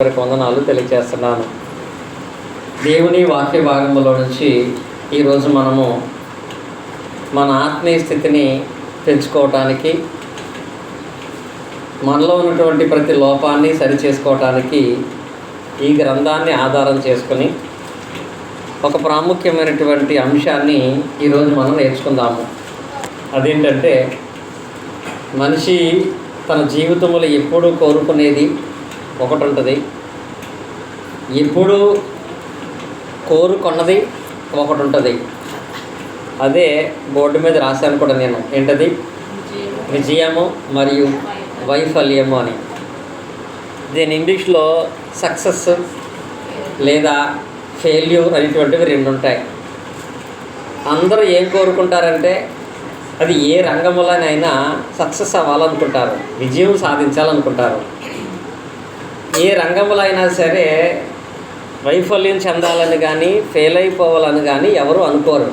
వందనాలు తెలియజేస్తున్నాను. దేవుని వాక్య భాగంలో నుంచి ఈరోజు మనము మన ఆత్మీయ స్థితిని పెంచుకోవటానికి, మనలో ఉన్నటువంటి ప్రతి లోపాన్ని సరిచేసుకోవటానికి ఈ గ్రంథాన్ని ఆధారం చేసుకొని ఒక ప్రాముఖ్యమైనటువంటి అంశాన్ని ఈరోజు మనం నేర్చుకుందాము. అదేంటంటే, మనిషి తన జీవితంలో ఎప్పుడూ కోరుకునేది ఒకటి ఉంటుంది, ఎప్పుడు కోరుకున్నది ఒకటి ఉంటుంది. అదే బోర్డు మీద రాశాను కూడా నేను, ఏంటది? విజయము మరియు వైఫల్యము అని. దీని ఇంగ్లీష్లో సక్సెస్ లేదా ఫెయిల్యూర్ అనేటువంటివి రెండు ఉంటాయి. అందరూ ఏం కోరుకుంటారంటే, అది ఏ రంగంలోనైనా సక్సెస్ అవ్వాలనుకుంటారు, విజయం సాధించాలనుకుంటారు. ఏ రంగంలో అయినా సరే వైఫల్యం చెందాలని కానీ, ఫెయిల్ అయిపోవాలని కానీ ఎవరు అనుకోరు.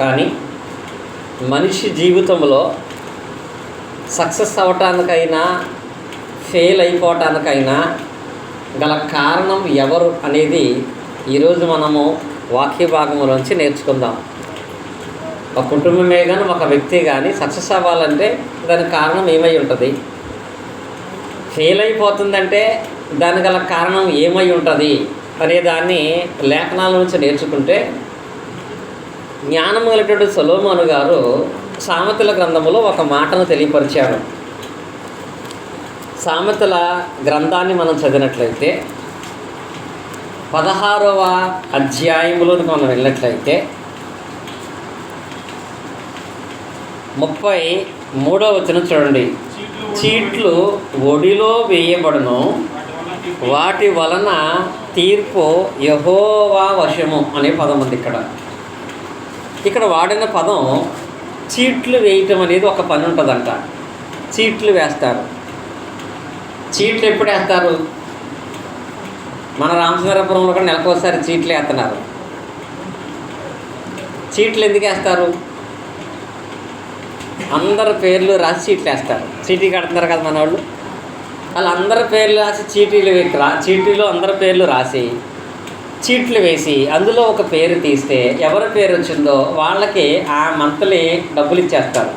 కానీ మనిషి జీవితంలో సక్సెస్ అవ్వటానికైనా, ఫెయిల్ అయిపోవటానికైనా గల కారణం ఎవరు అనేది ఈరోజు మనము వాక్య భాగంలోంచి నేర్చుకుందాం. ఒక కుటుంబమే కానీ, ఒక వ్యక్తి కానీ సక్సెస్ అవ్వాలంటే దానికి కారణం ఏమై ఉంటుంది? ఫెయిల్ అయిపోతుందంటే దాని గల కారణం ఏమై ఉంటుంది అనే దాన్ని లేఖనాల నుంచి నేర్చుకుంటే, జ్ఞానం కలిగినటువంటి సొలొమోను గారు సామెతల గ్రంథంలో ఒక మాటను తెలియపరిచారు. సామెతల గ్రంథాన్ని మనం చదివినట్లయితే 16వ అధ్యాయంలోకి మనం వెళ్ళినట్లయితే 33వ వచనం చూడండి. చీట్లు ఒడిలో వేయబడును, వాటి వలన తీర్పు యెహోవా వశము అనే పదం ఉంది. ఇక్కడ వాడిన పదం చీట్లు వేయటం అనేది ఒక పని ఉంటుందంట. చీట్లు వేస్తారు. చీట్లు ఎప్పుడు వేస్తారు? మన రామచంద్రపురంలో కూడా నెలకోసారి చీట్లు వేస్తున్నారు. చీట్లు ఎందుకు వేస్తారు? అందరి పేర్లు రాసి చీట్లు వేస్తారు. చీటీ కడుతున్నారు కదా మన వాళ్ళు. వాళ్ళందరి పేర్లు రాసి చీటీలో అందరి పేర్లు రాసి చీట్లు వేసి అందులో ఒక పేరు తీస్తే ఎవరి పేరు వచ్చిందో వాళ్ళకి ఆ మంత్లీ డబ్బులు ఇచ్చేస్తారు.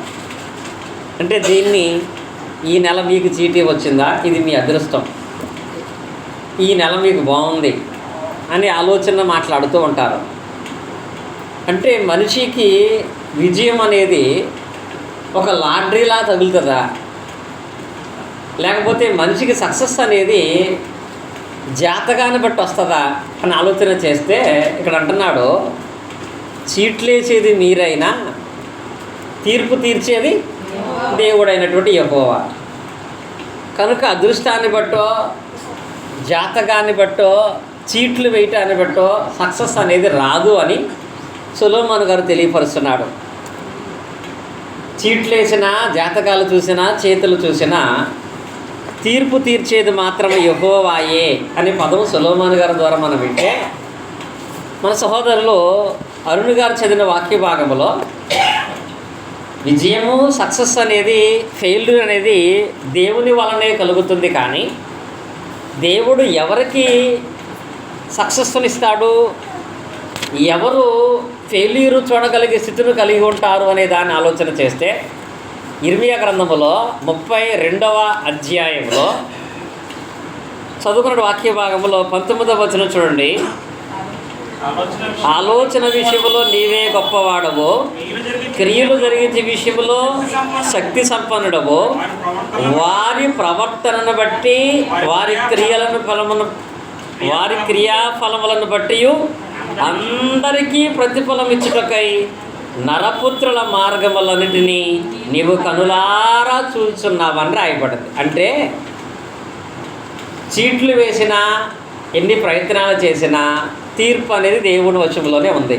అంటే దీన్ని, ఈ నెల మీకు చీటీ వచ్చిందా, ఇది మీ అదృష్టం, ఈ నెల మీకు బాగుంది అని ఆలోచన మాట్లాడుతూ ఉంటారు. అంటే మనిషికి విజయం అనేది ఒక లాటరీలా తగులుతుందా, లేకపోతే మనిషికి సక్సెస్ అనేది జాతకాన్ని బట్టి వస్తుందా అని ఆలోచన చేస్తే, ఇక్కడ అంటున్నాడు, చీట్లేసేది మీరైనా తీర్పు తీర్చేది దేవుడైనటువంటి యెహోవా. కనుక అదృష్టాన్ని బట్టో, జాతకాన్ని బట్టో, చీట్లు వేయటాన్ని బట్టో సక్సెస్ అనేది రాదు అని సొలొమోను గారు తెలియపరుస్తున్నాడు. చీట్లు వేసినా, జాతకాలు చూసినా, చేతులు చూసినా తీర్పు తీర్చేది మాత్రమే యెహోవాయే అనే పదం సొలొమోను గారి ద్వారా మనం వింటే, మన సహోదరులు అరుణ్ గారు చదివిన వాక్య భాగంలో విజయము, సక్సెస్ అనేది, ఫెయిల్యూర్ అనేది దేవుని వలనే కలుగుతుంది. కానీ దేవుడు ఎవరికి సక్సెస్నిస్తాడు, ఎవరు ఫెయిల్యూర్ చూడగలిగే స్థితిని కలిగి ఉంటారు అనే దాన్ని ఆలోచన చేస్తే, ఇర్మియా గ్రంథంలో 32వ అధ్యాయంలో చదువుకున్న వాక్య భాగంలో 19వ వచనం చూడండి. ఆలోచన విషయంలో నీవే గొప్పవాడవు, క్రియలు జరిగించే విషయంలో శక్తి సంపన్నుడవు, వారి ప్రవర్తనను బట్టి వారి క్రియాఫలములను బట్టి అందరికీ ప్రతిఫలం ఇచ్చుటకై నరపుత్రుల మార్గములన్నిటినీ నీవు కనులారా చూస్తున్నావని రాయబడింది. అంటే చీట్లు వేసినా, ఎన్ని ప్రయత్నాలు చేసినా తీర్పు అనేది దేవుని వశంలోనే ఉంది.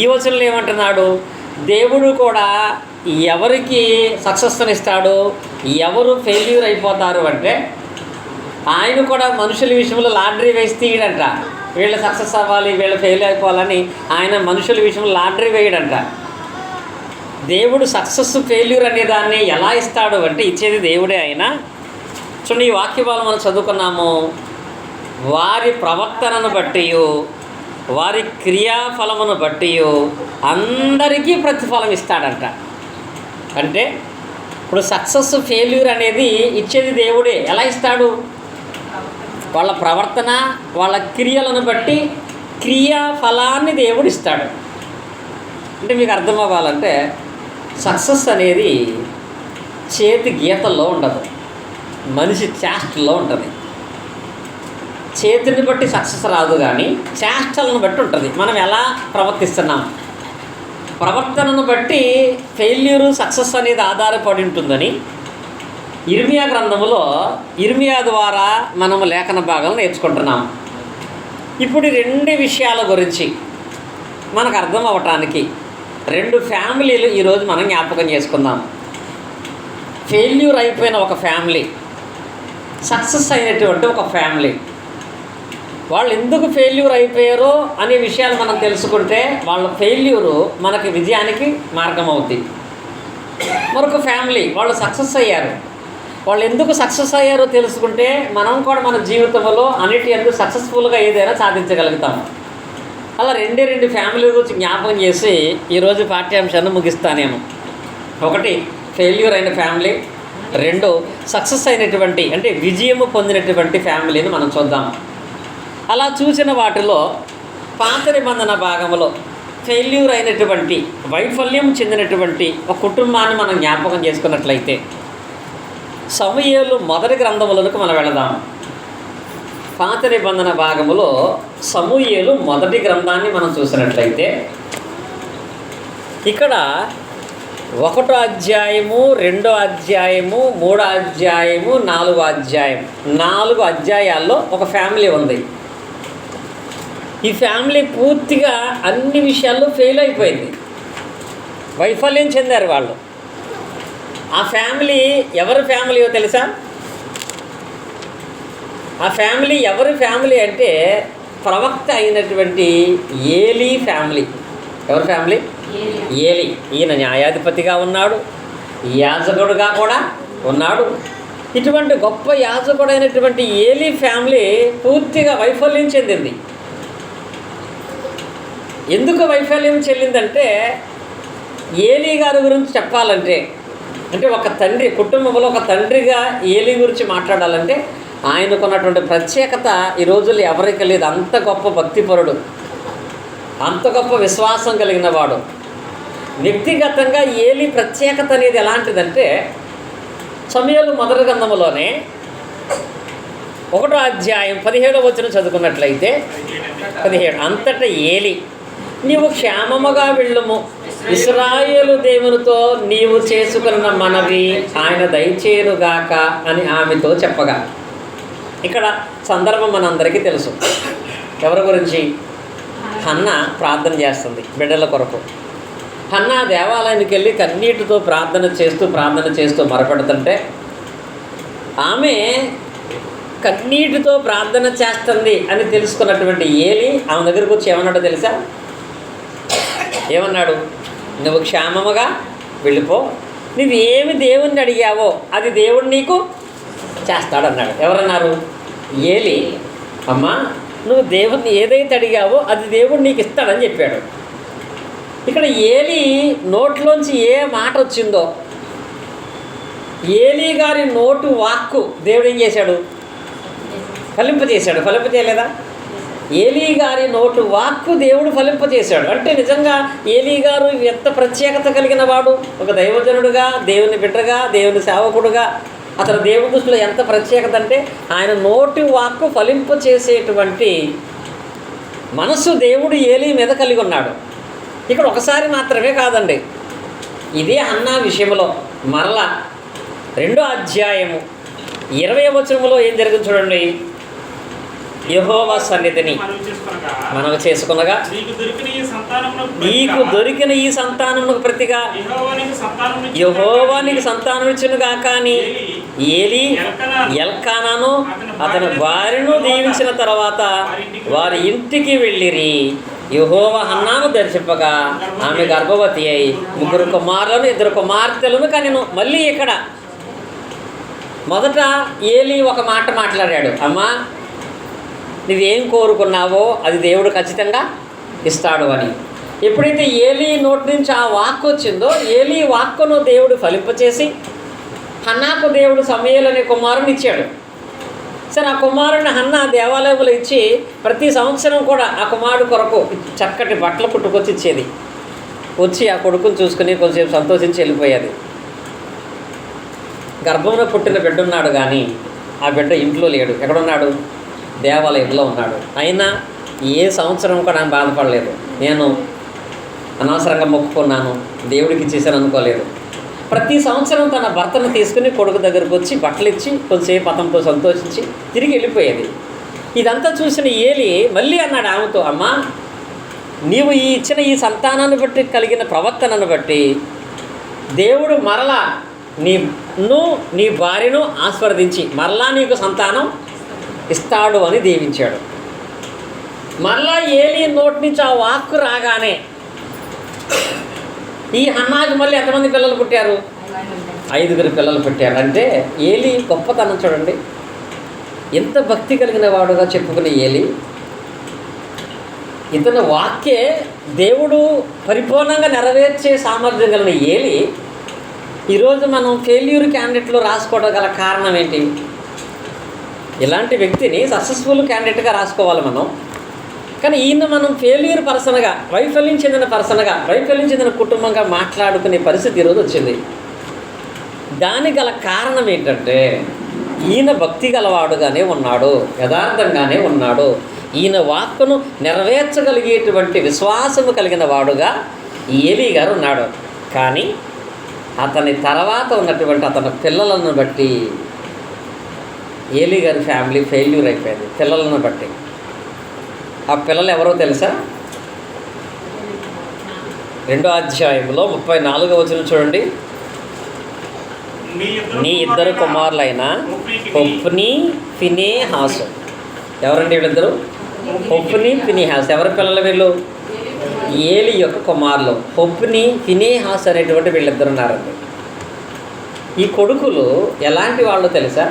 ఈ వచనంలో ఏమంటున్నాడు? దేవుడు కూడా ఎవరికి సక్సెస్నిస్తాడు, ఎవరు ఫెయిల్యూర్ అయిపోతారు అంటే, ఆయన కూడా మనుషుల విషయంలో లాటరీ వేసి తీయడంట. వీళ్ళు సక్సెస్ అవ్వాలి, వీళ్ళు ఫెయిల్ అయిపోవాలని ఆయన మనుషుల విషయంలో లాటరీ వేయడంట. దేవుడు సక్సెస్ ఫెయిల్యూర్ అనే దాన్ని ఎలా ఇస్తాడు అంటే, ఇచ్చేది దేవుడే. అయినా చూడండి, ఈ వాక్యభావం మనం చదువుకున్నాము. వారి ప్రవర్తనను బట్టి, వారి క్రియాఫలమును బట్టి అందరికీ ప్రతిఫలం ఇస్తాడంట. అంటే ఇప్పుడు సక్సెస్ ఫెయిల్యూర్ అనేది ఇచ్చేది దేవుడే. ఎలా ఇస్తాడు? వాళ్ళ ప్రవర్తన, వాళ్ళ క్రియలను బట్టి క్రియాఫలాన్ని దేవుడు ఇస్తాడు. అంటే మీకు అర్థం అవ్వాలంటే సక్సెస్ అనేది చేతి గీతల్లో ఉండదు, మనిషి చేష్టల్లో ఉంటుంది. చేతిని బట్టి సక్సెస్ రాదు, కానీ చేష్టలను బట్టి ఉంటుంది. మనం ఎలా ప్రవర్తిస్తున్నాం, ప్రవర్తనను బట్టి ఫెయిల్యూరు సక్సెస్ అనేది ఆధారపడి ఉంటుందని ఇర్మియా గ్రంథములో ఇర్మియా ద్వారా మనము లేఖన భాగాలు నేర్చుకుంటున్నాం. ఇప్పుడు ఈ 2 విషయాల గురించి మనకు అర్థం అవ్వటానికి 2 ఫ్యామిలీలు ఈరోజు మనం జ్ఞాపకం చేసుకుందాం. ఫెయిల్యూర్ అయిపోయిన ఒక ఫ్యామిలీ, సక్సెస్ అయినటువంటి ఒక ఫ్యామిలీ. వాళ్ళు ఎందుకు ఫెయిల్యూర్ అయిపోయారో అనే విషయాలు మనం తెలుసుకుంటే వాళ్ళ ఫెయిల్యూరు మనకి విజయానికి మార్గం అవుద్ది. మరొక ఫ్యామిలీ వాళ్ళు సక్సెస్ అయ్యారు. వాళ్ళు ఎందుకు సక్సెస్ అయ్యారో తెలుసుకుంటే మనం కూడా మన జీవితంలో అన్నిటి ఎందుకు సక్సెస్ఫుల్గా ఏదైనా సాధించగలుగుతాం. అలా 2 ఫ్యామిలీ గురించి జ్ఞాపకం చేసి ఈరోజు పాఠ్యాంశాన్ని ముగిస్తానేమో. 1 ఫెయిల్యూర్ అయిన ఫ్యామిలీ, 2 సక్సెస్ అయినటువంటి అంటే విజయము పొందినటువంటి ఫ్యామిలీని మనం చూద్దాం. అలా చూసిన వాటిలో పాత నిబంధన భాగంలో ఫెయిల్యూర్ అయినటువంటి, వైఫల్యం చెందినటువంటి ఒక కుటుంబాన్ని మనం జ్ఞాపకం చేసుకున్నట్లయితే సమూయేలు మొదటి గ్రంథములకు మనం వెళదాం. పాత నిబంధన భాగములో సమూయేలు మొదటి గ్రంథాన్ని మనం చూసినట్లయితే ఇక్కడ 1వ అధ్యాయము, 2వ అధ్యాయము, 3వ అధ్యాయము, 4వ అధ్యాయం, 4 అధ్యాయాల్లో ఒక ఫ్యామిలీ ఉంది. ఈ ఫ్యామిలీ పూర్తిగా అన్ని విషయాల్లో ఫెయిల్ అయిపోయింది, వైఫల్యం చెందారు వాళ్ళు. ఆ ఫ్యామిలీ ఎవరి ఫ్యామిలీయో తెలుసా? ఆ ఫ్యామిలీ ఎవరి ఫ్యామిలీ అంటే ప్రవక్త అయినటువంటి ఏలీ ఫ్యామిలీ. ఎవరి ఫ్యామిలీ? ఏలీ. ఈయన న్యాయాధిపతిగా ఉన్నాడు, యాజకుడుగా కూడా ఉన్నాడు. ఇటువంటి గొప్ప యాజకుడైనటువంటి ఏలీ ఫ్యామిలీ పూర్తిగా వైఫల్యం చెందింది. ఎందుకు వైఫల్యం చెల్లిందంటే ఏలీ గారి గురించి చెప్పాలంటే, అంటే ఒక తండ్రి కుటుంబంలో ఒక తండ్రిగా ఏలీ గురించి మాట్లాడాలంటే ఆయనకున్నటువంటి ప్రత్యేకత ఈ రోజుల్లో ఎవరికి లేదు. అంత గొప్ప భక్తిపరుడు, అంత గొప్ప విశ్వాసం కలిగిన వాడు. వ్యక్తిగతంగా ఏలీ ప్రత్యేకత అనేది ఎలాంటిదంటే సమూయేలు మొదటి గ్రంథములోనే 1వ అధ్యాయం 17వ వచనం చదువుకున్నట్లయితే 17 అంతటా ఏలీ, నీవు క్షేమముగా వెళ్ళుము, ఇశ్రాయేలు దేవునితో నీవు చేసుకున్న మనవి ఆయన దయచేయునుగాక అని ఆమెతో చెప్పగా. ఇక్కడ సందర్భం మనందరికీ తెలుసు. ఎవరి గురించి? హన్నా ప్రార్థన చేస్తుంది బిడ్డల కొరకు. హన్నా దేవాలయానికి వెళ్ళి కన్నీటితో ప్రార్థన చేస్తూ మొరపెడుతుంటే ఆమె కన్నీటితో ప్రార్థన చేస్తుంది అని తెలుసుకున్నటువంటి ఏలీ ఆమె దగ్గరకు వచ్చి ఏమన్నాడో తెలుసా? ఏమన్నాడు? నువ్వు క్షేమముగా వెళ్ళిపో, నువ్వు ఏమి దేవుణ్ణి అడిగావో అది దేవుడు నీకు చేస్తాడన్నాడు. ఎవరన్నారు? ఏలీ. అమ్మా, నువ్వు దేవుణ్ణి ఏదైతే అడిగావో అది దేవుడు నీకు ఇస్తాడని చెప్పాడు. ఇక్కడ ఏలీ నోట్లోంచి ఏ మాట వచ్చిందో, ఏలీ గారి నోటు వాక్కు దేవుడు ఏం చేశాడు? ఫలింపజేశాడు. ఫలింపజేయలేదా? ఏలీ గారి నోటు వాక్కు దేవుడు ఫలింపజేశాడు. అంటే నిజంగా ఏలీ గారు ఎంత ప్రత్యేకత కలిగిన వాడు! ఒక దైవజనుడుగా, దేవుని బిడ్డగా, దేవుని సేవకుడుగా అతను దేవుని దృష్టిలో ఎంత ప్రత్యేకత అంటే ఆయన నోటి వాక్కు ఫలింపచేసేటువంటి మనసు దేవుడు ఏలీ మీద కలిగి ఉన్నాడు. ఇక్కడ ఒకసారి మాత్రమే కాదండి, ఇదే హన్నా విషయంలో మరలా 2వ అధ్యాయము 20వ వచనములో ఏం జరిగింది చూడండి. యెహోవా సన్నిధిని మనవి చేసుకునగా నీకు దొరికిన ఈ సంతానమునకు ప్రతిగా యెహోవా నీకు సంతానం ఇచ్చునుగా. కానీ ఏలీ ఎల్కానాను అతని భార్యను దీవించిన తర్వాత వారి ఇంటికి వెళ్ళిరి. యెహోవా హన్నాను దర్శింపగా ఆమె గర్భవతి అయి 3 కుమారులను 2 కుమార్తెలను కనెను. మళ్ళీ ఇక్కడ మొదట ఏలీ ఒక మాట మాట్లాడాడు, అమ్మా నువ్వేం కోరుకున్నావో అది దేవుడు ఖచ్చితంగా ఇస్తాడు అని. ఎప్పుడైతే ఏలీ నోటి నుంచి ఆ వాక్కు వచ్చిందో, ఏలీ వాక్కును దేవుడు ఫలింపచేసి హన్నాకు దేవుడు సమూయేలు అనే కుమారుని ఇచ్చాడు. సరే, ఆ కుమారుని హన్నా దేవాలయంలో ఇచ్చి ప్రతి సంవత్సరం కూడా ఆ కుమారుడు కొరకు చక్కటి బట్టలు పుట్టుకొచ్చి ఇచ్చేది. వచ్చి ఆ కొడుకుని చూసుకుని కొంచెంసేపు సంతోషించి వెళ్ళిపోయేది. గర్భంలో పుట్టిన బిడ్డ ఉన్నాడు, కానీ ఆ బిడ్డ ఇంట్లో లేడు. ఎక్కడున్నాడు? దేవాలయంలో ఉన్నాడు. అయినా ఏ సంవత్సరం కూడా ఆయన బాధపడలేదు. నేను అనవసరంగా మొక్కుకున్నాను, దేవుడికి ఇచ్చేసాను అనుకోలేదు. ప్రతి సంవత్సరం తన భర్తను తీసుకుని కొడుకు దగ్గరకు వచ్చి బట్టలు ఇచ్చి కొంచెంసేపు అతనితో సంతోషించి తిరిగి వెళ్ళిపోయేది. ఇదంతా చూసిన ఏలి మళ్ళీ అన్నాడు ఆమెతో, అమ్మా నీవు ఈ ఇచ్చిన ఈ సంతానాన్ని బట్టి కలిగిన ప్రవర్తనను బట్టి దేవుడు మరలా నీ భార్యను ఆస్వాదించి మరలా నీకు సంతానం ఇస్తాడు అని దీవించాడు. మరలా ఏలి నోటి నుంచి ఆ వాక్కు రాగానే ఈ హన్నాకి మళ్ళీ ఎంతమంది పిల్లలు పుట్టారు? 5 పిల్లలు పుట్టారు. అంటే ఏలి గొప్పతనం చూడండి. ఎంత భక్తి కలిగిన వాడుగా చెప్పుకునే ఏలి, ఇతని వాక్యే దేవుడు పరిపూర్ణంగా నెరవేర్చే సామర్థ్యం కలిగిన ఏలి ఈరోజు మనం ఫెయిల్యూర్ క్యాండిడేట్లో రాసుకోవడం గల కారణం ఏంటి? ఇలాంటి వ్యక్తిని సక్సెస్ఫుల్ క్యాండిడేట్గా రాసుకోవాలి మనం. కానీ ఈయన మనం ఫెయిల్యూర్ పర్సన్గా, వైఫల్యం చెందిన పర్సన్గా, వైఫల్యం చెందిన కుటుంబంగా మాట్లాడుకునే పరిస్థితి ఈరోజు వచ్చింది. దానికి గల కారణం ఏంటంటే ఈయన భక్తి గలవాడుగానే ఉన్నాడు, యథార్థంగానే ఉన్నాడు. ఈయన వాక్కును నెరవేర్చగలిగేటువంటి విశ్వాసము కలిగిన వాడుగా ఏలీ గారు ఉన్నాడు. కానీ అతని తర్వాత ఉన్నటువంటి అతని పిల్లలను బట్టి ఏలీ గారి ఫ్యామిలీ ఫెయిల్యూర్ అయిపోయింది. పిల్లలను బట్టి. ఆ పిల్లలు ఎవరో తెలుసా? 2వ అధ్యాయంలో 34వ వచనం చూడండి. నీ 2 కుమారులైన హొఫ్నీ, ఫీనెహాసు. ఎవరండి వీళ్ళిద్దరు? హొఫ్నీ, ఫీనెహాసు. ఎవరి పిల్లలు వీళ్ళు? ఏలి యొక్క కుమారులు హొఫ్నీ, ఫీనెహాసు అనేటువంటి వీళ్ళిద్దరు ఉన్నారండి. ఈ కొడుకులు ఎలాంటి వాళ్ళు తెలుసా?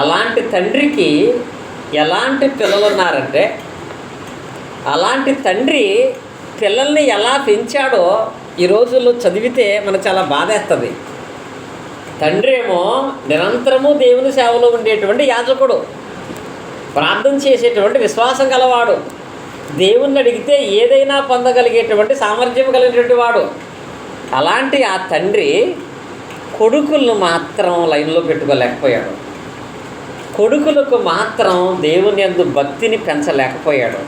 అలాంటి తండ్రికి ఎలాంటి పిల్లలు ఉన్నారంటే, అలాంటి తండ్రి పిల్లల్ని ఎలా పెంచాడో ఈ రోజుల్లో చదివితే మనకు చాలా బాధేస్తుంది. తండ్రి ఏమో నిరంతరము దేవుని సేవలో ఉండేటువంటి యాజకుడు, ప్రార్థన చేసేటువంటి విశ్వాసం గలవాడు, దేవుణ్ణి అడిగితే ఏదైనా పొందగలిగేటువంటి సామర్థ్యం కలిగినటువంటి వాడు. అలాంటి ఆ తండ్రి కొడుకులను మాత్రం లైన్లో పెట్టుకోలేకపోయాడు. కొడుకులకు మాత్రం దేవుని యందు భక్తిని పెంచలేకపోయాడు.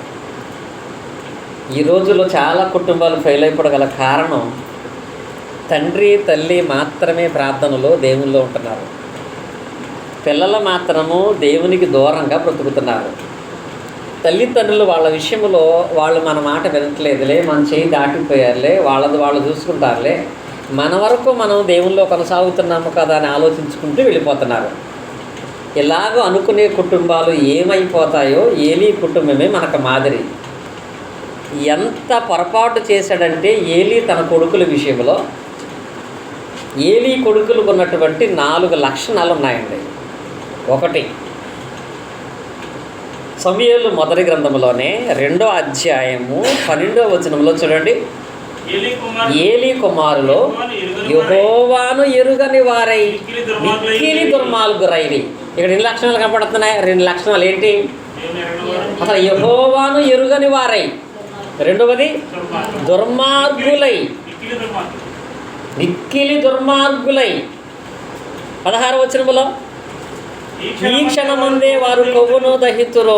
ఈ రోజుల్లో చాలా కుటుంబాలు ఫెయిల్ అయిపోగల కారణం తండ్రి తల్లి మాత్రమే ప్రార్థనలో దేవుల్లో ఉంటున్నారు. పిల్లలు మాత్రము దేవునికి దూరంగా బ్రతుకుతున్నారు. తల్లిదండ్రులు వాళ్ళ విషయంలో వాళ్ళు మన మాట వినట్లేదులే, మన చేయి దాటిపోయారులే, వాళ్ళది వాళ్ళు చూసుకుంటారులే, మన వరకు మనం దేవుల్లో కొనసాగుతున్నాము కదా అని ఆలోచించుకుంటూ వెళ్ళిపోతున్నారు. ఇలాగ అనుకునే కుటుంబాలు ఏమైపోతాయో ఏలీ కుటుంబమే మనకు మాదిరి. ఎంత పొరపాటు చేశాడంటే ఏలీ తన కొడుకుల విషయంలో, ఏలీ కొడుకులకు ఉన్నటువంటి 4 లక్షణాలు ఉన్నాయండి. 1, సమూయేలు మొదటి గ్రంథంలోనే 2వ అధ్యాయము 12వ వచనంలో చూడండి. ఏలీ కుమారులు యెహోవాను ఎరుగని వారై మిక్కిలి దుర్మార్గురైరి. ఇక్కడ 2 లక్షణాలు కనపడుతున్నాయి. 2 లక్షణాలు ఏంటి? అసలు యెహోవాను ఎరుగని వారై, రెండవది దుర్మార్గులై, మిక్కిలి దుర్మార్గులై. 16వ వచనములో ఈ క్షణముందే వారు కొవ్వును దహితురో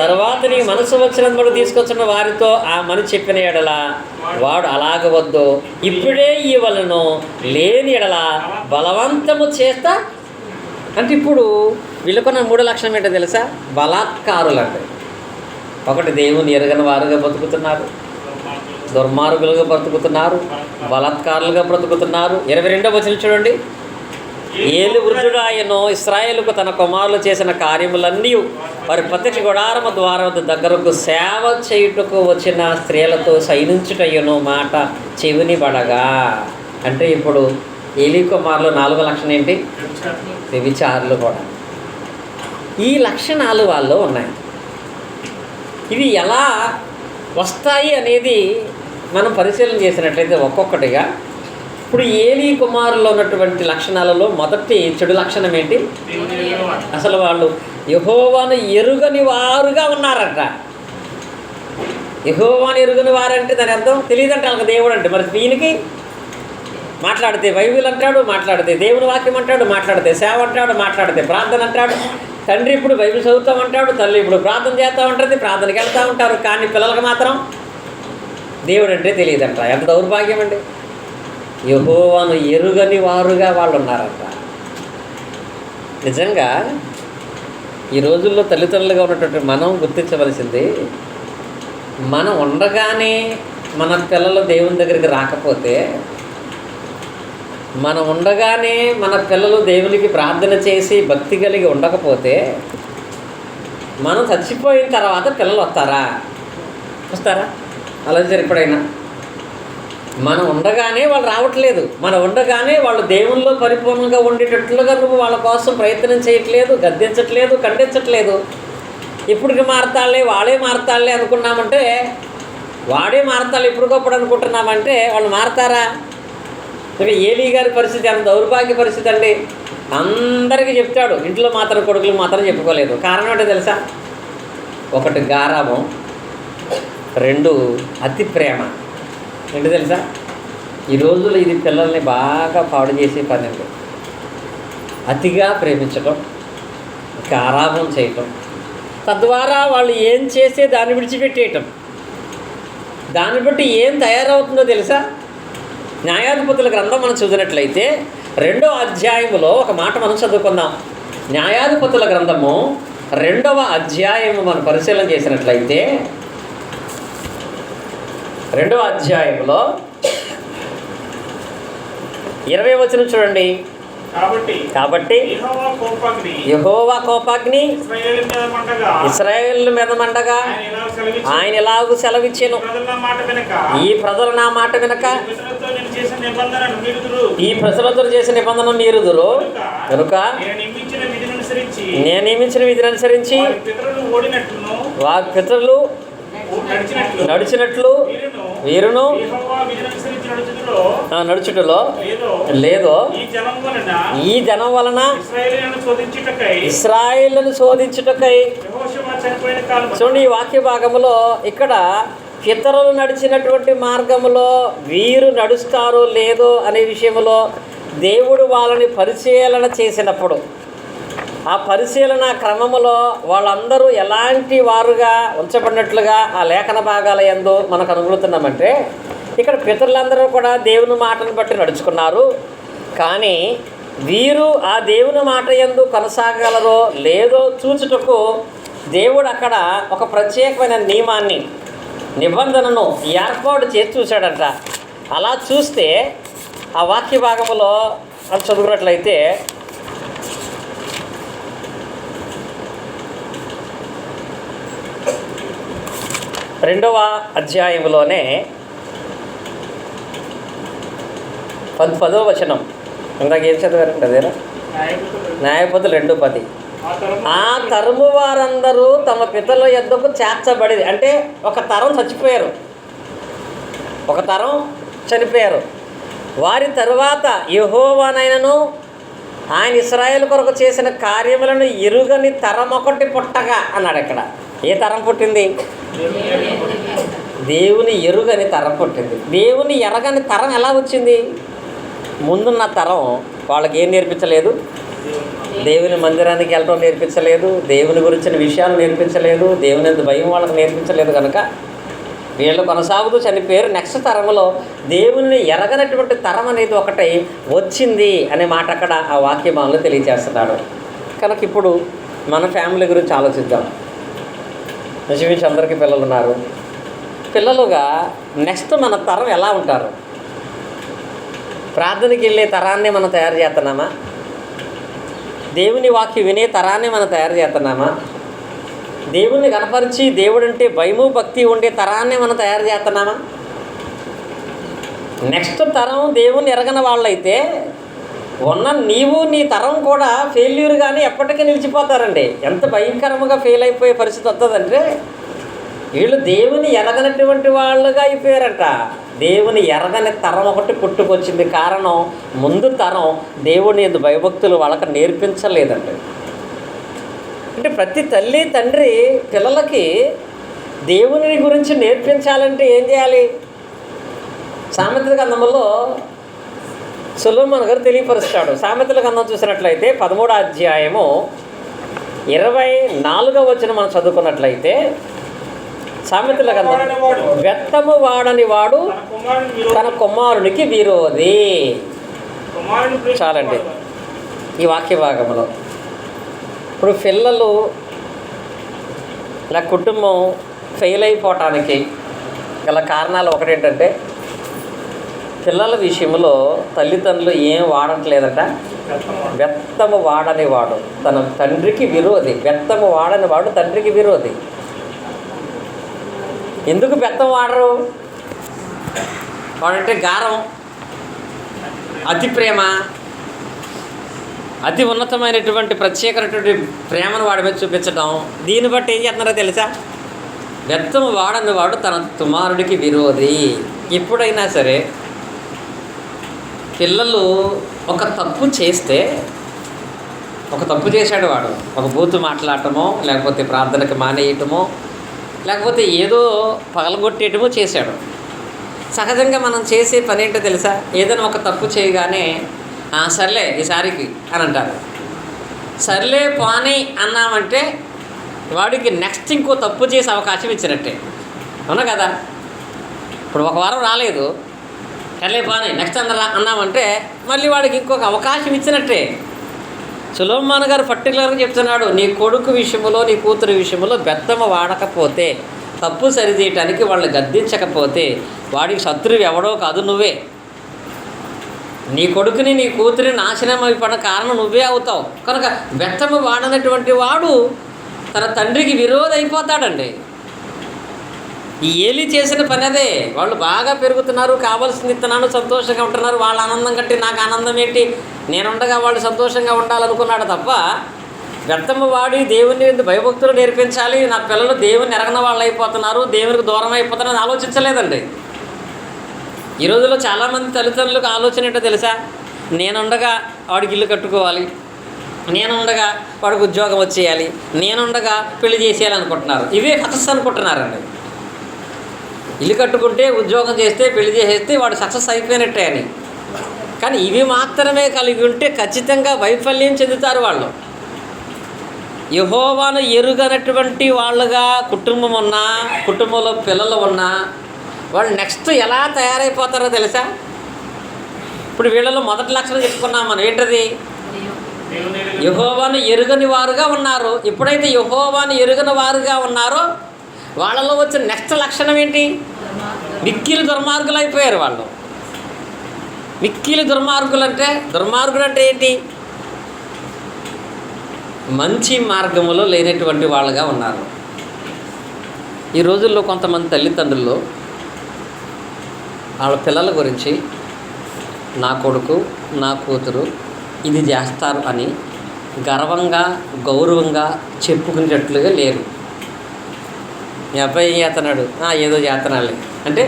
తర్వాత నీ మనసు వచ్చినందుకు తీసుకొచ్చిన వారితో ఆ మని చెప్పిన ఎడల వాడు అలాగవద్దు, ఇప్పుడే ఇవ్వలను, లేని ఎడల బలవంతము చేస్తా. అంటే ఇప్పుడు వీళ్ళకున్న 3 లక్షణం ఏంటో తెలుసా? బలాత్కారులు. అంటే 1, దేవుని ఎరగని వారుగా బ్రతుకుతున్నారు, దుర్మార్గులుగా బ్రతుకుతున్నారు, బలాత్కారులుగా బ్రతుకుతున్నారు. 22వ వచనం చూడండి. ఏలి వృద్ధుడాయనో ఇశ్రాయేలుకు తన కుమారులు చేసిన కార్యములన్నీ వారి ప్రత్యక్ష గుడారము ద్వారం దగ్గరకు సేవ చేయుటకు వచ్చిన స్త్రీలతో సైనించుటయ్యను మాట చెవిని పడగా. అంటే ఇప్పుడు ఏలీ కుమారులు 4వ లక్షణం ఏంటి? వ్యభిచారులు కూడా. ఈ లక్షణాలు వాళ్ళు ఉన్నాయి. ఇవి ఎలా వస్తాయి అనేది మనం పరిశీలన చేసినట్లయితే ఒక్కొక్కటిగా, ఇప్పుడు ఏలీ కుమారుల్లో ఉన్నటువంటి లక్షణాలలో మొదటి చెడు లక్షణం ఏంటి? అసలు వాళ్ళు యెహోవాను ఎరుగని వారుగా ఉన్నారట. యెహోవాను ఎరుగని వారంటే దాని అర్థం తెలియదంట వాళ్ళకి దేవుడు అంటే. మరి దీనికి మాట్లాడితే బైబిల్ అంటాడు, మాట్లాడితే దేవుని వాక్యం అంటాడు, మాట్లాడితే సేవ అంటాడు, మాట్లాడితే ప్రార్థన అంటాడు. తండ్రి ఇప్పుడు బైబిల్ చదువుతామంటాడు, తల్లి ఇప్పుడు ప్రార్థన చేస్తూ ఉంటుంది, ప్రార్థనకి వెళ్తూ ఉంటారు. కానీ పిల్లలకు మాత్రం దేవుడు అంటే తెలియదంట. ఎంత దౌర్భాగ్యం అండి! యెహోవాను ఎరుగని వారుగా వాళ్ళు ఉన్నారంట. నిజంగా ఈ రోజుల్లో తల్లిదండ్రులుగా ఉన్నటువంటి మనం గుర్తించవలసింది, మనం ఉండగానే మన పిల్లలు దేవుని దగ్గరికి రాకపోతే, మనం ఉండగానే మన పిల్లలు దేవునికి ప్రార్థన చేసి భక్తి కలిగి ఉండకపోతే, మనం చచ్చిపోయిన తర్వాత పిల్లలు వస్తారా? ఆలోచించారు ఎప్పుడైనా? మనం ఉండగానే వాళ్ళు రావట్లేదు. మనం ఉండగానే వాళ్ళు దేవుల్లో పరిపూర్ణంగా ఉండేటట్లుగా నువ్వు వాళ్ళ కోసం ప్రయత్నం చేయట్లేదు, గద్దించట్లేదు, ఖండించట్లేదు. ఇప్పటికి మారతాళ్ళే, వాడే మారతాళ్ళే అనుకున్నామంటే, వాడే మారతాళ్ళు ఇప్పటికప్పుడు అనుకుంటున్నామంటే వాళ్ళు మారతారా? ఇక ఏలీ గారి పరిస్థితి ఎంత దౌర్భాగ్య పరిస్థితి అండి. అందరికీ చెప్తాడు, ఇంట్లో మాత్రం కొడుకులు మాత్రం చెప్పుకోలేదు. కారణం ఏంటో తెలుసా? ఒకటి గారాబం, రెండు అతి ప్రేమ. ఏంటి తెలుసా? ఈ రోజుల్లో ఇది పిల్లల్ని బాగా పాడు చేసే పని అండి. అతిగా ప్రేమించటం, గారాబం చేయటం, తద్వారా వాళ్ళు ఏం చేస్తే దాన్ని విడిచిపెట్టేయటం. దాన్ని బట్టి ఏం తయారవుతుందో తెలుసా? న్యాయాధిపతుల గ్రంథం మనం చదివినట్లయితే 2వ అధ్యాయములో ఒక మాట మనం చదువుకుందాం. న్యాయాధిపతుల గ్రంథము 2వ అధ్యాయము మనం పరిశీలన చేసినట్లయితే 2వ అధ్యాయంలో 20వ వచనం చూడండి. కాబట్టి యెహోవా కోపాగ్ని ఇశ్రాయేలు మీద మండగా ఆయన ఎలాగూ సెలవిచ్చెను, ఈ ప్రజలు నా మాట వినక ఈ ప్రజలతో చేసిన నిబంధన మీరుదురు కనుక నేను నియమించిన విధిని అనుసరించి వారి పితరులు నడిచినట్లు వీరును నడుచుటలో లేదో ఈ జనం వలన ఇశ్రాయేలును శోధించుటకై. చూడండి, ఈ వాక్య భాగములో ఇక్కడ పితరులు నడిచినటువంటి మార్గములో వీరు నడుస్తారో లేదో అనే విషయంలో దేవుడు వాళ్ళని పరిశీలన చేసినప్పుడు, ఆ పరిశీలన క్రమములో వాళ్ళందరూ ఎలాంటి వారుగా ఉంచబడినట్లుగా ఆ లేఖన భాగాల యందు మనకు అనుకుంటున్నామంటే, ఇక్కడ పితరులందరూ కూడా దేవుని మాటను బట్టి నడుచుకున్నారు. కానీ వీరు ఆ దేవుని మాట యందు కొనసాగలరో లేదో చూచుటకు దేవుడు అక్కడ ఒక ప్రత్యేకమైన నియమాన్ని, నిబంధనను ఏర్పాటు చేసి చూశాడంట. అలా చూస్తే ఆ వాక్య భాగంలో అది చదువుకున్నట్లయితే 2వ అధ్యాయంలోనే 10వ వచనం. ఇందాక ఏం చదివారండి? అదేనా? న్యాయపతులు 2:10. ఆ తరము వారందరూ తమ పితరుల యొద్దకు చేర్చబడి, అంటే ఒక తరం చచ్చిపోయారు, ఒక తరం చనిపోయారు. వారి తరువాత యెహోవానైనను ఆయన ఇశ్రాయేలు కొరకు చేసిన కార్యములను ఎరుగని తరం ఒకటి పుట్టగా అన్నాడు. ఇక్కడ ఏ తరం పుట్టింది? దేవుని ఎరుగని తరం పుట్టింది. దేవుని ఎరగని తరం ఎలా వచ్చింది? ముందున్న తరం వాళ్ళకి ఏం నేర్పించలేదు? దేవుని మందిరానికి వెళ్ళడం నేర్పించలేదు, దేవుని గురించిన విషయాలు నేర్పించలేదు, దేవుని ఎంత భయం వాళ్ళకి నేర్పించలేదు. కనుక వీళ్ళు కొనసాగుతూ చనిపోయారు. నెక్స్ట్ తరంలో దేవుని ఎరగనటువంటి తరం అనేది ఒకటి వచ్చింది అనే మాట అక్కడ ఆ వాక్యమాలను తెలియజేస్తున్నాడు. కనుక ఇప్పుడు మన ఫ్యామిలీ గురించి ఆలోచిద్దాం. నిజమించి అందరికీ పిల్లలు ఉన్నారు. పిల్లలుగా నెక్స్ట్ మన తరం ఎలా ఉంటారు? ప్రార్థనకి వెళ్ళే తరాన్ని మనం తయారు చేస్తున్నామా? దేవుని వాక్యం వినే తరాన్ని మనం తయారు చేస్తున్నామా? దేవుణ్ణి కనపరిచి దేవుడంటే భయము భక్తి ఉండే తరాన్ని మనం తయారు చేస్తున్నామా? నెక్స్ట్ తరం దేవుని ఎరగని వాళ్ళైతే ఉన్న నీవు నీ తరం కూడా ఫెయిల్యూర్ కానీ ఎప్పటికీ నిలిచిపోతారండి. ఎంత భయంకరంగా ఫెయిల్ అయిపోయే పరిస్థితి వస్తుందంటే, వీళ్ళు దేవుని ఎరగనటువంటి వాళ్ళుగా అయిపోయారట. దేవుని ఎరగని తరం ఒకటి పుట్టుకొచ్చింది. కారణం, ముందు తరం దేవుని యందు భయభక్తులు వాళ్ళకి నేర్పించలేదండి. అంటే ప్రతి తల్లి తండ్రి పిల్లలకి దేవుని గురించి నేర్పించాలంటే ఏం చేయాలి? సామెతల గ్రంథంలో సొలొమోను గారు తెలియపరుస్తాడు. సామెతల గ్రంథం చూసినట్లయితే 13వ అధ్యాయము 24వ వచనం మనం చదువుకున్నట్లయితే, సామెతల గ్రంథం, వ్యర్థము వాడని వాడు తన కుమారునికి విరోధి. చాలండి ఈ వాక్య భాగంలో. ఇప్పుడు పిల్లలు నా కుటుంబం ఫెయిల్ అయిపోవటానికి గల కారణాలు ఒకటేంటంటే, పిల్లల విషయంలో తల్లిదండ్రులు ఏం వాడట్లేదట. వ్యర్థము వాడని వాడు తన తండ్రికి విరోధి. వ్యర్థము వాడని వాడు తండ్రికి విరోధి. ఎందుకు వ్యర్థం వాడరు? వాడంటే గారం, అతి ప్రేమ, అతి ఉన్నతమైనటువంటి ప్రత్యేకమైనటువంటి ప్రేమను వాడి మీద చూపించడం. దీన్ని బట్టి ఏం చేస్తున్నారో తెలుసా? వ్యర్థము వాడని వాడు తన కుమారుడికి విరోధి. ఎప్పుడైనా సరే పిల్లలు ఒక తప్పు చేస్తే, ఒక తప్పు చేశాడు వాడు, ఒక బూతు మాట్లాడటమో, లేకపోతే ప్రార్థనకి మానేయటమో, లేకపోతే ఏదో పగలగొట్టేయటమో చేశాడు. సహజంగా మనం చేసే పని ఏంటో తెలుసా? ఏదైనా ఒక తప్పు చేయగానే సర్లే ఈసారికి అని అంటారు. సర్లే పోనీ అన్నామంటే వాడికి నెక్స్ట్ ఇంకో తప్పు చేసే అవకాశం ఇచ్చినట్టే, అవునా కదా? ఇప్పుడు ఒక వారం రాలేదు, సర్లే పోనీ నెక్స్ట్ అన్నామంటే మళ్ళీ వాడికి ఇంకొక అవకాశం ఇచ్చినట్టే. సొలొమోను గారు పర్టికులర్గా చెప్తున్నాడు, నీ కొడుకు విషయంలో, నీ కూతురు విషయంలో బెత్తము వాడకపోతే, తప్పు సరిచేయటానికి వాళ్ళని గద్దించకపోతే వాడికి శత్రువు ఎవడో కాదు, నువ్వే. నీ కొడుకుని నీ కూతురిని నాశనం అయిపోవడం కారణం నువ్వే అవుతావు. కనుక బెత్తము వాడనటువంటి వాడు తన తండ్రికి విరోధి అయిపోతాడండి. ఈ ఏలి చేసిన పని అదే. వాళ్ళు బాగా పెరుగుతున్నారు, కావాల్సింది ఇస్తున్నాను, సంతోషంగా ఉంటున్నారు. వాళ్ళ ఆనందం కంటే నాకు ఆనందం ఏంటి? నేనుండగా వాళ్ళు సంతోషంగా ఉండాలనుకున్నాడు తప్ప, వ్యర్థము వాడి దేవుని భయభక్తులు నేర్పించాలి, నా పిల్లలు దేవుని ఎరగన వాళ్ళు అయిపోతున్నారు, దేవునికి దూరం అయిపోతున్నారని ఆలోచించలేదండి. ఈ రోజుల్లో చాలామంది తల్లిదండ్రులకు ఆలోచన ఏంటో తెలుసా? నేనుండగా వాడికి ఇల్లు కట్టుకోవాలి, నేనుండగా వాడికి ఉద్యోగం వచ్చేయాలి, నేనుండగా పెళ్లి చేసేయాలనుకుంటున్నారు. ఇవే సక్సెస్ అనుకుంటున్నారండి. ఇల్లు కట్టుకుంటే, ఉద్యోగం చేస్తే, పెళ్లి చేసేస్తే వాడు సక్సెస్ అయిపోయినట్టే అని. కానీ ఇవి మాత్రమే కలిగి ఉంటే ఖచ్చితంగా వైఫల్యం చెందుతారు వాళ్ళు. యెహోవాను ఎరుగనటువంటి వాళ్ళుగా కుటుంబం ఉన్నా, కుటుంబంలో పిల్లలు ఉన్నా, వాళ్ళు నెక్స్ట్ ఎలా తయారైపోతారో తెలుసా? ఇప్పుడు వీళ్ళలో మొదటి లక్షణం చెప్పుకున్నాం మనం. ఏంటది? యెహోవాను ఎరుగని వారుగా ఉన్నారు. ఎప్పుడైతే యెహోవాను ఎరుగని వారుగా ఉన్నారో వాళ్ళలో వచ్చిన నెక్స్ట్ లక్షణం ఏంటి? మిక్కిలి దుర్మార్గులు అయిపోయారు వాళ్ళు. మిక్కిలి దుర్మార్గులు అంటే ఏంటి? మంచి మార్గములో లేనటువంటి వాళ్ళుగా ఉన్నారు. ఈ రోజుల్లో కొంతమంది తల్లిదండ్రులు వాళ్ళ పిల్లల గురించి, నా కొడుకు, నా కూతురు ఇది చేస్తారు అని గర్వంగా, గౌరవంగా చెప్పుకునేటట్లుగా లేరు. మీ అబ్బాయి ఏం చేస్తున్నాడు? ఏదో చేస్తున్నాడులే అంటే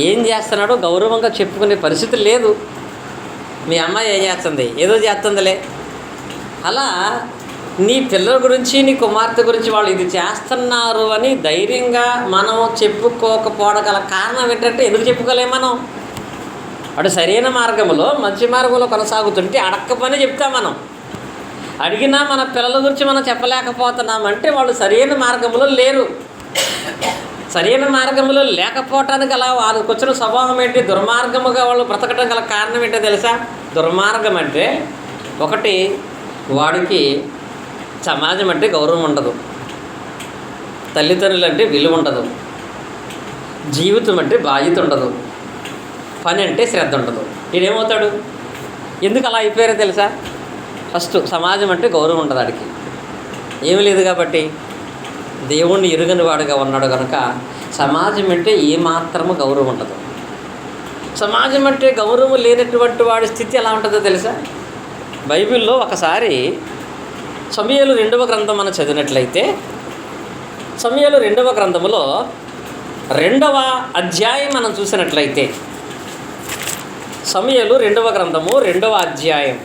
ఏం చేస్తున్నాడో గౌరవంగా చెప్పుకునే పరిస్థితి లేదు. మీ అమ్మాయి ఏం చేస్తుంది? ఏదో చేస్తుందిలే. అలా నీ పిల్లల గురించి, నీ కుమార్తె గురించి వాళ్ళు ఇది చేస్తున్నారు అని ధైర్యంగా మనం చెప్పుకోకపోవడం గల కారణం ఏంటంటే, ఎందుకు చెప్పుకోలేము మనం? వాడు సరైన మార్గంలో, మంచి మార్గంలో కొనసాగుతుంటే అడక్కపని చెప్తాం మనం. అడిగినా మన పిల్లల గురించి మనం చెప్పలేకపోతున్నామంటే వాళ్ళు సరైన మార్గంలో లేరు. సరైన మార్గంలో లేకపోవటానికి గల వాళ్ళకి వచ్చిన స్వభావం ఏంటి? దుర్మార్గముగా వాళ్ళు బ్రతకడం గల కారణం ఏంటో తెలుసా? దుర్మార్గం అంటే ఒకటి, వాడికి సమాజం అంటే గౌరవం ఉండదు, తల్లిదండ్రులు అంటే విలువ ఉండదు, జీవితం అంటే బాధ్యత ఉండదు, పని అంటే శ్రద్ధ ఉండదు. వీడేమవుతాడు? ఎందుకు అలా అయిపోయారో తెలుసా? ఫస్ట్ సమాజం అంటే గౌరవం ఉండదు వాడికి, ఏమీ లేదు కాబట్టి. దేవుణ్ణి ఎరుగని వాడుగా ఉన్నాడు కనుక సమాజం అంటే ఏమాత్రము గౌరవం ఉండదు. సమాజం అంటే గౌరవం లేనటువంటి వాడి స్థితి ఎలా ఉంటుందో తెలుసా? బైబిల్లో ఒకసారి సమూయేలు 2వ గ్రంథం మనం చదివినట్లయితే, సమూయేలు 2వ గ్రంథములో 2వ అధ్యాయం మనం చూసినట్లయితే, సమూయేలు 2వ గ్రంథము 2వ అధ్యాయం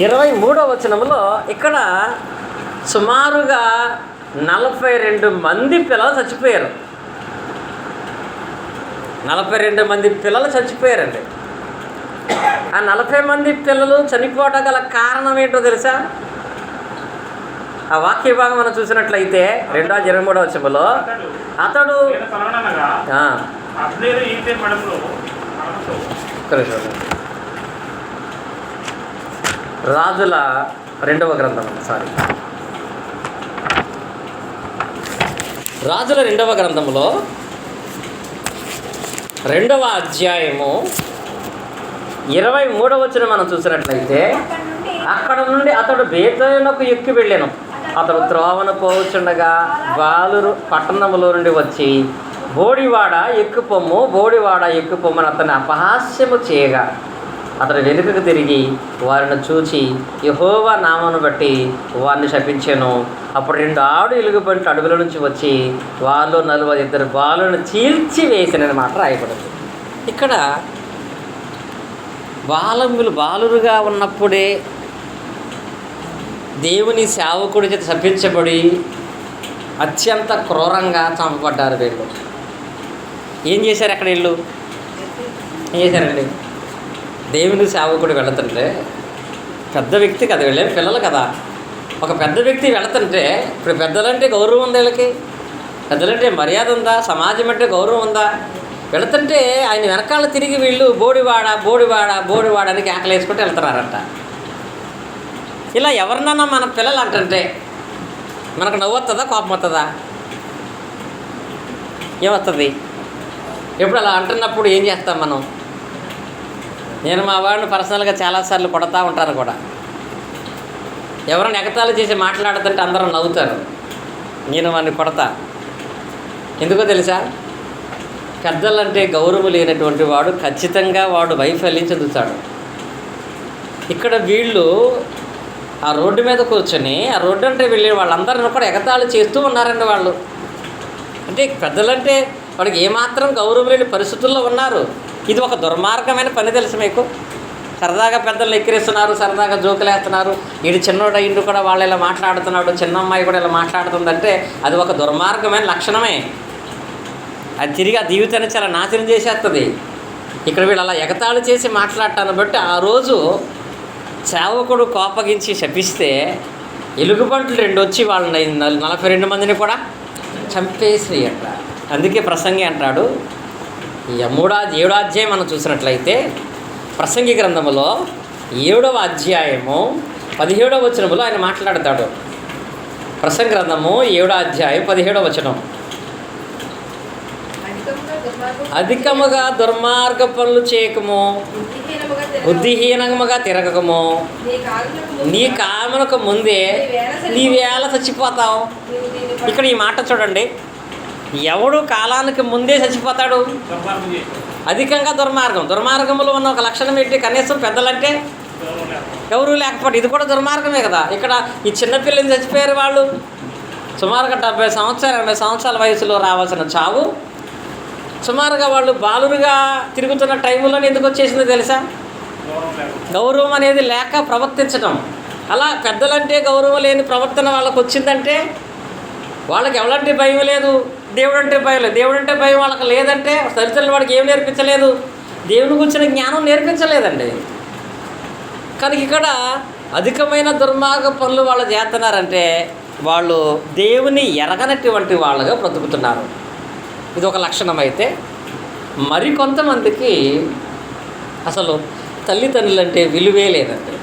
23వ వచనములో ఇక్కడ సుమారుగా 42 మంది పిల్లలు చచ్చిపోయారు. 42 మంది పిల్లలు చచ్చిపోయారండి. ఆ 40 మంది పిల్లలు చనిపోవడం గల కారణం ఏంటో తెలుసా? ఆ వాక్య భాగం మనం చూసినట్లయితే 2:23 వచనంలో అతడు రాజుల 2వ గ్రంథం రాజుల 2వ గ్రంథంలో 2వ అధ్యాయము 23వ వచనం మనం చూసినట్లయితే, అక్కడ నుండి అతడు బేతేలునకు ఎక్కి వెళ్ళాను. అతడు త్రోవను పోవచుండగా బాలురు పట్టణములో నుండి వచ్చి బోడివాడ ఎక్కుపొమ్ము, బోడివాడ ఎక్కుపొమ్మని అతన్ని అపహాస్యము చేయగా అతడు వెనుకకు తిరిగి వారిని చూచి యెహోవా నామమును బట్టి వారిని శపించెను. అప్పుడు 2 ఆడు ఎలుగుబంట్లు అడవుల నుంచి వచ్చి వారిలో 42 బాలులను చీల్చి వేసినని మాట రాయబడింది. ఇక్కడ బాలురుగా ఉన్నప్పుడే దేవుని సేవకుడి చేత శపించబడి అత్యంత క్రూరంగా చంపబడ్డారు వీళ్ళు. ఏం చేశారు అక్కడ వీళ్ళు? ఏం చేశారండి? దేవుని సేవకుడు వెళుతుంటే, పెద్ద వ్యక్తి కదా, వెళ్ళే పిల్లలు కదా, ఒక పెద్ద వ్యక్తి వెళుతుంటే, ఇప్పుడు పెద్దలంటే గౌరవం ఉందా వీళ్ళకి? పెద్దలంటే మర్యాద ఉందా? సమాజం అంటే గౌరవం ఉందా? వెళుతుంటే ఆయన వెనకాల తిరిగి వీళ్ళు బోడివాడ బోడివాడ బోడివాడ అని కేకలు వేసుకుంటూ వెళ్తున్నారంట. ఇలా ఎవరినన్నా మన పిల్లలు అంటుంటే మనకు నవ్వు వస్తుందా, కోపం వస్తుందా? ఏమవుతుంది? ఎప్పుడు అలా అంటున్నప్పుడు ఏం చేస్తాం మనం? నేను మా వాడిని పర్సనల్గా చాలాసార్లు కొడతా ఉంటాను కూడా. ఎవరైనా ఎగతాళి చేసి మాట్లాడుతుంటే అందరూ నవ్వుతారు, నేను వాడిని కొడతా. ఎందుకో తెలుసా? పెద్దలంటే గౌరవం లేనటువంటి వాడు ఖచ్చితంగా వాడు వైఫల్యం చెందుతాడు. ఇక్కడ వీళ్ళు ఆ రోడ్డు మీద కూర్చొని, ఆ రోడ్డు అంటే వెళ్ళే వాళ్ళందరినీ కూడా ఎగతాళి చేస్తూ ఉన్నారండి వాళ్ళు. అంటే పెద్దలంటే వాడికి ఏమాత్రం గౌరవం లేని పరిస్థితుల్లో ఉన్నారు. ఇది ఒక దుర్మార్గమైన పని తెలుసు మీకు. సరదాగా పెద్దలు ఎక్కిరిస్తున్నారు, సరదాగా జోకులు వేస్తున్నారు. వీడు చిన్నోడు ఇండు కూడా వాళ్ళు ఇలా మాట్లాడుతున్నాడు, చిన్న అమ్మాయి కూడా ఇలా మాట్లాడుతుందంటే అది ఒక దుర్మార్గమైన లక్షణమే. అది తిరిగి ఆ జీవితాన్ని చాలా నాశనం చేసేస్తుంది. ఇక్కడ వీళ్ళు అలా ఎగతాళి చేసి మాట్లాడటాన్ని బట్టి ఆ రోజు సేవకుడు కోపగించి శపిస్తే ఎలుగుబంట్లు 2 వచ్చి వాళ్ళని 42 మందిని కూడా చంపేసినాయి అంట. అందుకే ప్రసంగి అంటాడు, 7వ అధ్యాయం మనం చూసినట్లయితే ప్రసంగి గ్రంథములో 7వ అధ్యాయము 17వ వచనములో ఆయన మాట్లాడతాడు. ప్రసంగి గ్రంథము 7వ అధ్యాయం 17వ వచనం, అధికముగా దుర్మార్గ పనులు చేయకము, బుద్ధిహీనముగా తిరగకము, నీ కామనకు ముందే నీవేళ చచ్చిపోతావు. ఇక్కడ ఈ మాట చూడండి, ఎవడు కాలానికి ముందే చచ్చిపోతాడు? అధికంగా దుర్మార్గములో ఉన్న ఒక లక్షణం ఏంటి? కనీసం పెద్దలంటే ఎవరు లేకపోతే ఇది కూడా దుర్మార్గమే కదా. ఇక్కడ ఈ చిన్నపిల్లలు చచ్చిపోయారు. వాళ్ళు సుమారుగా 70 సంవత్సరాలు 80 సంవత్సరాల వయసులో రావాల్సిన చావు సుమారుగా వాళ్ళు బాలురుగా తిరుగుతున్న టైంలోనే ఎందుకు వచ్చేసిందో తెలుసా? గౌరవం అనేది లేక ప్రవర్తించడం. అలా పెద్దలంటే గౌరవం లేని ప్రవర్తన వాళ్ళకు వచ్చిందంటే వాళ్ళకి ఎవరంటే భయం లేదు, దేవుడు అంటే భయం లేదు. దేవుడు అంటే భయం వాళ్ళకి లేదంటే తల్లిదండ్రులు వాడికి ఏం నేర్పించలేదు, దేవుని గురించిన జ్ఞానం నేర్పించలేదండి. కానీ ఇక్కడ అధికమైన దుర్మార్గ పనులు వాళ్ళు చేస్తున్నారంటే వాళ్ళు దేవుని ఎరగనటువంటి వాళ్ళగా బ్రతుకుతున్నారు. ఇది ఒక లక్షణం. అయితే మరికొంతమందికి అసలు తల్లిదండ్రులు అంటే విలువే లేదండి.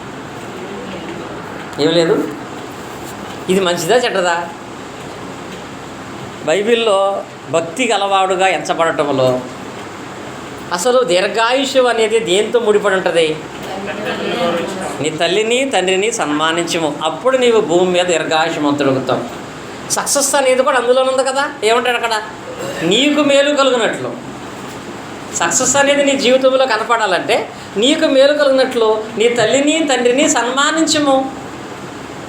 ఏం లేదు. ఇది మంచిదా చెడ్డదా? బైబిల్లో భక్తి గలవాడుగా ఎంచబడటంలో అసలు దీర్ఘాయుష్యం అనేది దేంతో ముడిపడి ఉంటుంది? నీ తల్లిని తండ్రిని సన్మానించము, అప్పుడు నీవు భూమి మీద దీర్ఘాయుష్యవంతుడుగుతావు. సక్సెస్ అనేది కూడా అందులో ఉంది కదా. ఏమంటాడు అక్కడ? నీకు మేలు కలుగునట్లు సక్సెస్ అనేది నీ జీవితంలో కనపడాలంటే నీకు మేలు కలిగినట్లు నీ తల్లిని తండ్రిని సన్మానించము.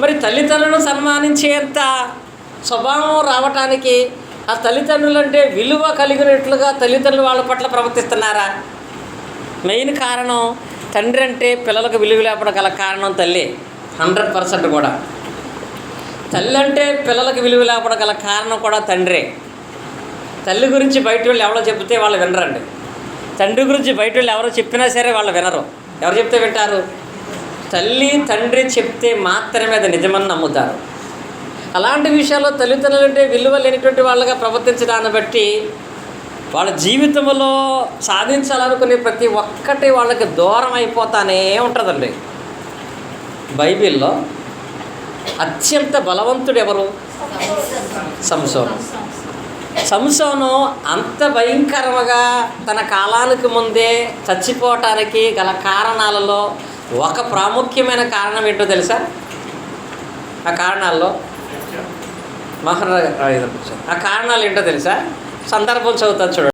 మరి తల్లిదండ్రులను సన్మానించేంత స్వభావం రావటానికి ఆ తల్లిదండ్రులు అంటే విలువ కలిగినట్లుగా తల్లిదండ్రులు వాళ్ళ పట్ల ప్రవర్తిస్తున్నారా? మెయిన్ కారణం తండ్రి అంటే పిల్లలకు విలువ లేపడం గల కారణం తల్లి 100% కూడా. తల్లి అంటే పిల్లలకు విలువ లేపడం గల కారణం కూడా తండ్రే. తల్లి గురించి బయట వాళ్ళు ఎవరో చెప్తే వాళ్ళు వినరండి. తండ్రి గురించి బయట వాళ్ళు ఎవరో చెప్పినా సరే వాళ్ళు వినరు. ఎవరు చెప్తే వింటారు? తల్లి తండ్రి చెప్తే మాత్రమే అది నిజమని నమ్ముతారు. అలాంటి విషయాల్లో తల్లిదండ్రులు అంటే విలువ లేనిటువంటి వాళ్ళగా ప్రవర్తించడాన్ని బట్టి వాళ్ళ జీవితంలో సాధించాలనుకునే ప్రతి ఒక్కటి వాళ్ళకి దూరం అయిపోతానే ఉంటుందండి. బైబిల్లో అత్యంత బలవంతుడు ఎవరు? సంసోను అంత భయంకరంగా తన కాలానికి ముందే చచ్చిపోవటానికి గల కారణాలలో ఒక ప్రాముఖ్యమైన కారణం ఏంటో తెలుసా? ఆ కారణాల్లో ఆ కారణాలు ఏంటో తెలుసా? సందర్భం చదువుతాను చూడండి.